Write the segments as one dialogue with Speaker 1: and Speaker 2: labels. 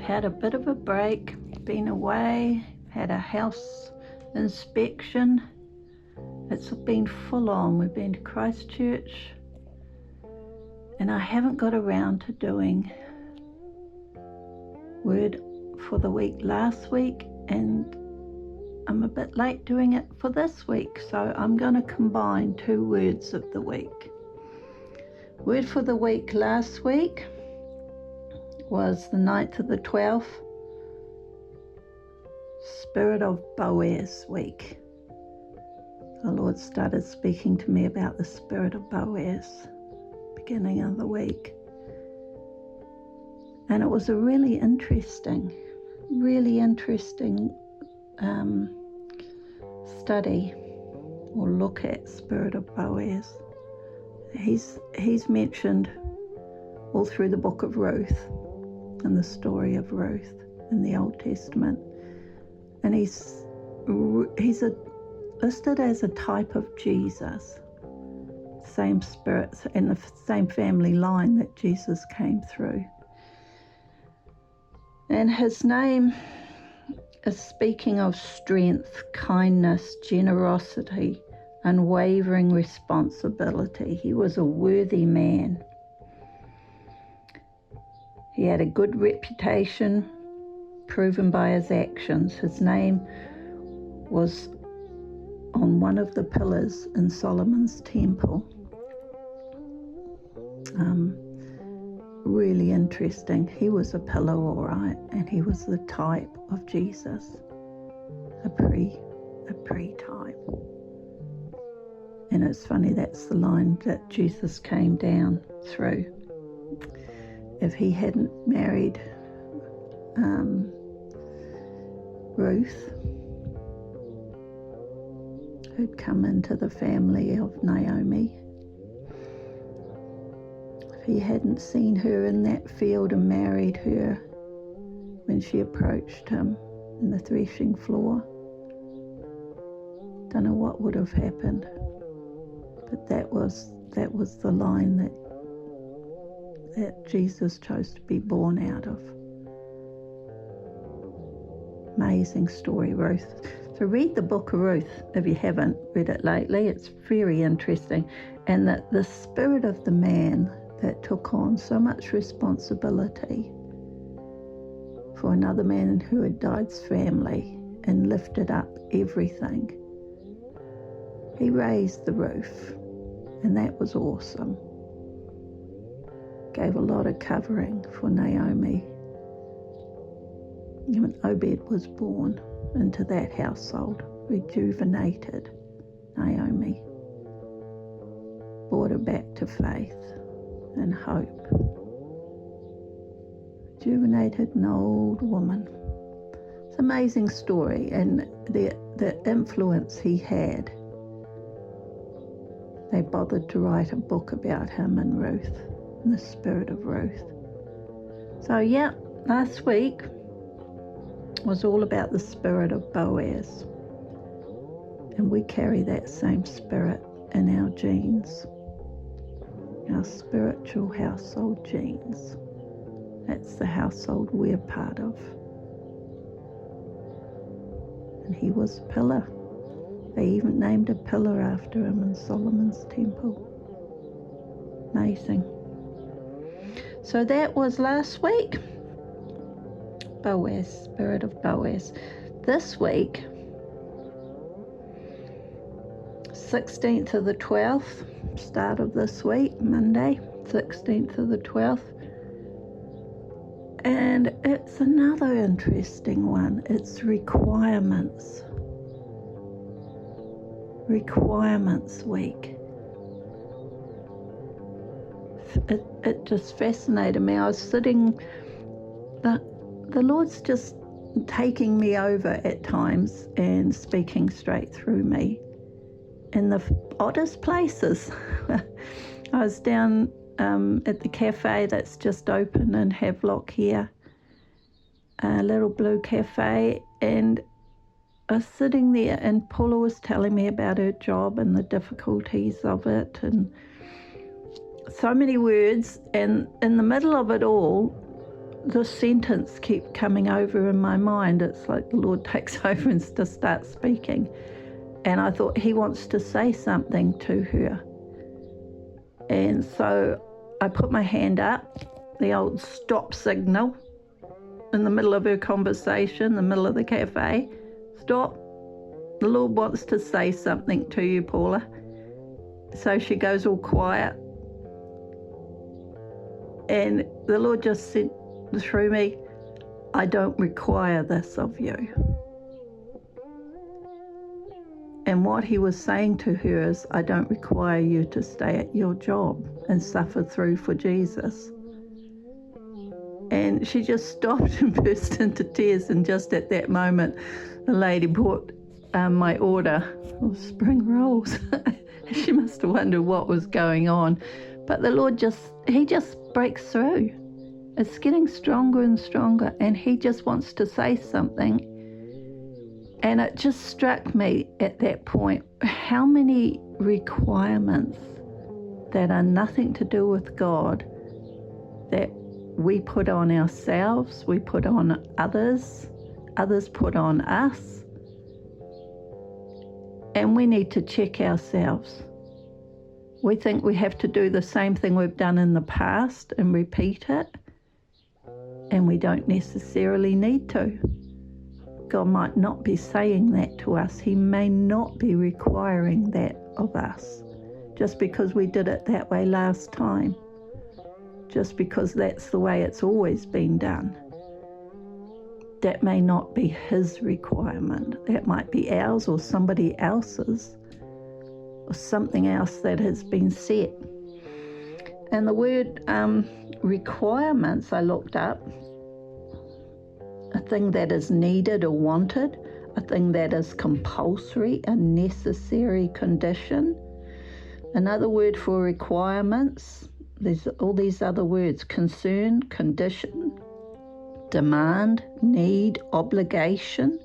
Speaker 1: had a bit of a break, been away, had a house inspection. It's been full on. We've been to Christchurch, and I haven't got around to doing word for the week last week, and I'm a bit late doing it for this week, so I'm going to combine 2 words of the week. Word for the week last week was the 9th of the 12th, Spirit of Boaz week. The Lord started speaking to me about the Spirit of Boaz beginning of the week. And it was a really interesting study or look at Spirit of Boaz. He's mentioned all through the book of Ruth and the story of Ruth in the Old Testament. And he's listed as a type of Jesus. Same spirit and the same family line that Jesus came through. And his name is speaking of strength, kindness, generosity, unwavering responsibility. He was a worthy man. He had a good reputation, proven by his actions. His name was on one of the pillars in Solomon's temple. Really interesting. He was a pillar, all right, and he was the type of Jesus, a pre-type. And it's funny, that's the line that Jesus came down through. If he hadn't married Ruth, who'd come into the family of Naomi, if he hadn't seen her in that field and married her when she approached him in the threshing floor, don't know what would have happened. But that was the line that Jesus chose to be born out of. Amazing story, Ruth. So read the book of Ruth if you haven't read it lately. It's very interesting. And that the spirit of the man that took on so much responsibility for another man who had died's family and lifted up everything. He raised the roof, and that was awesome. Gave a lot of covering for Naomi. When Obed was born into that household, rejuvenated Naomi, brought her back to faith and hope. Rejuvenated an old woman. It's an amazing story, and the influence he had. They bothered to write a book about him and Ruth, and the spirit of Ruth. So yeah, last week was all about the spirit of Boaz. And we carry that same spirit in our genes, our spiritual household genes. That's the household we're part of. And he was a pillar. They even named a pillar after him in Solomon's temple. Amazing. So that was last week. Boaz, spirit of Boaz. This week, 16th of the 12th, start of this week, Monday, 16th of the 12th. And it's another interesting one. It's requirements. Requirements week. It just fascinated me. I was sitting, the Lord's just taking me over at times and speaking straight through me in the oddest places. I was down at the cafe that's just open in Havelock here, a little blue cafe, and I was sitting there and Paula was telling me about her job and the difficulties of it and so many words, and in the middle of it all, the sentence kept coming over in my mind. It's like the Lord takes over and just starts speaking. And I thought, he wants to say something to her. And so I put my hand up, the old stop signal, in the middle of her conversation, the middle of the cafe. Stop. The Lord wants to say something to you, Paula. So she goes all quiet. And the Lord just said through me, I don't require this of you. And what he was saying to her is, I don't require you to stay at your job and suffer through for Jesus. And she just stopped and burst into tears. And just at that moment, the lady brought my order of spring rolls. She must have wondered what was going on. But the Lord he just breaks through. It's getting stronger and stronger, and he just wants to say something. And it just struck me at that point, how many requirements that are nothing to do with God that we put on ourselves, we put on others, others put on us. And we need to check ourselves. We think we have to do the same thing we've done in the past and repeat it, and we don't necessarily need to. God might not be saying that to us. He may not be requiring that of us just because we did it that way last time, just because that's the way it's always been done. That may not be his requirement. That might be ours or somebody else's, or something else that has been set. And the word requirements, I looked up, a thing that is needed or wanted, a thing that is compulsory, a necessary condition. Another word for requirements, there's all these other words: concern, condition, demand, need, obligation,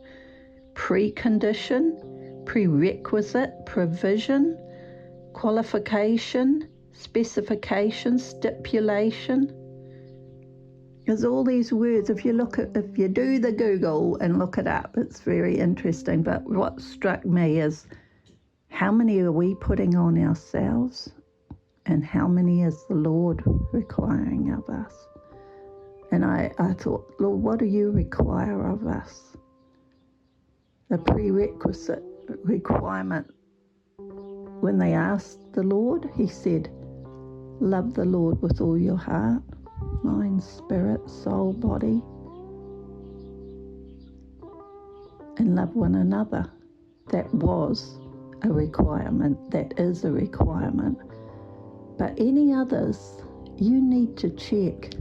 Speaker 1: precondition, prerequisite, provision, qualification, specification, stipulation. There's all these words. If you do the Google and look it up, it's very interesting. But what struck me is, how many are we putting on ourselves, and how many is the Lord requiring of us? And I thought, Lord, what do you require of us? The prerequisite requirement, when they asked the Lord, he said, love the Lord with all your heart, mind, spirit, soul, body, and love one another. That was a requirement. That is a requirement. But any others, you need to check.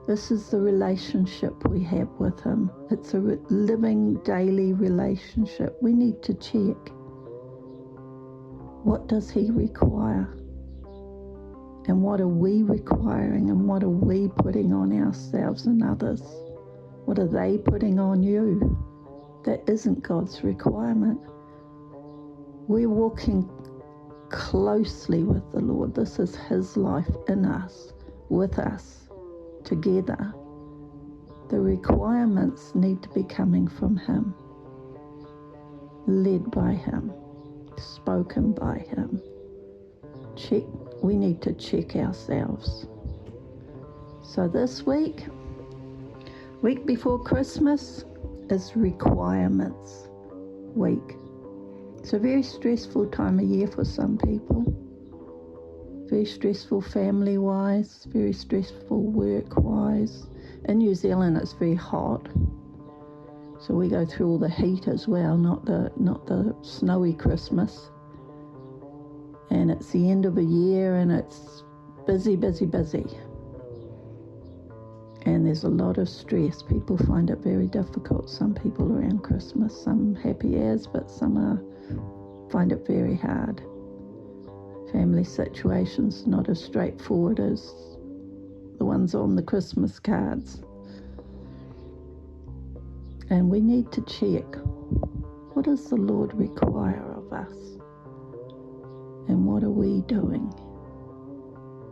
Speaker 1: This is the relationship we have with him. It's a living, daily relationship. We need to check. What does he require? And what are we requiring, and what are we putting on ourselves and others? What are they putting on you? That isn't God's requirement. We're walking closely with the Lord. This is his life in us, with us, together. The requirements need to be coming from him, led by him, spoken by him. We need to check ourselves. So this week before Christmas, is requirements week. It's a very stressful time of year for some people. Very stressful family-wise, very stressful work-wise. In New Zealand, it's very hot, so we go through all the heat as well, not the snowy Christmas. And it's the end of a year, and it's busy, busy, busy. And there's a lot of stress. People find it very difficult. Some people around Christmas, some happy as, but some find it very hard. Family situations not as straightforward as the ones on the Christmas cards. And we need to check, what does the Lord require of us? And what are we doing?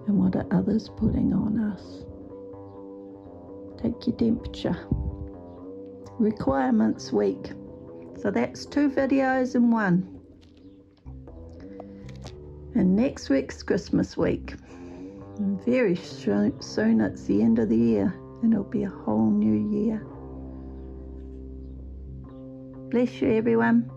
Speaker 1: And what are others putting on us? take your temperature. Requirements week. So that's 2 videos in one. And next week's Christmas week. And very soon it's the end of the year, and it'll be a whole new year. Bless you, everyone.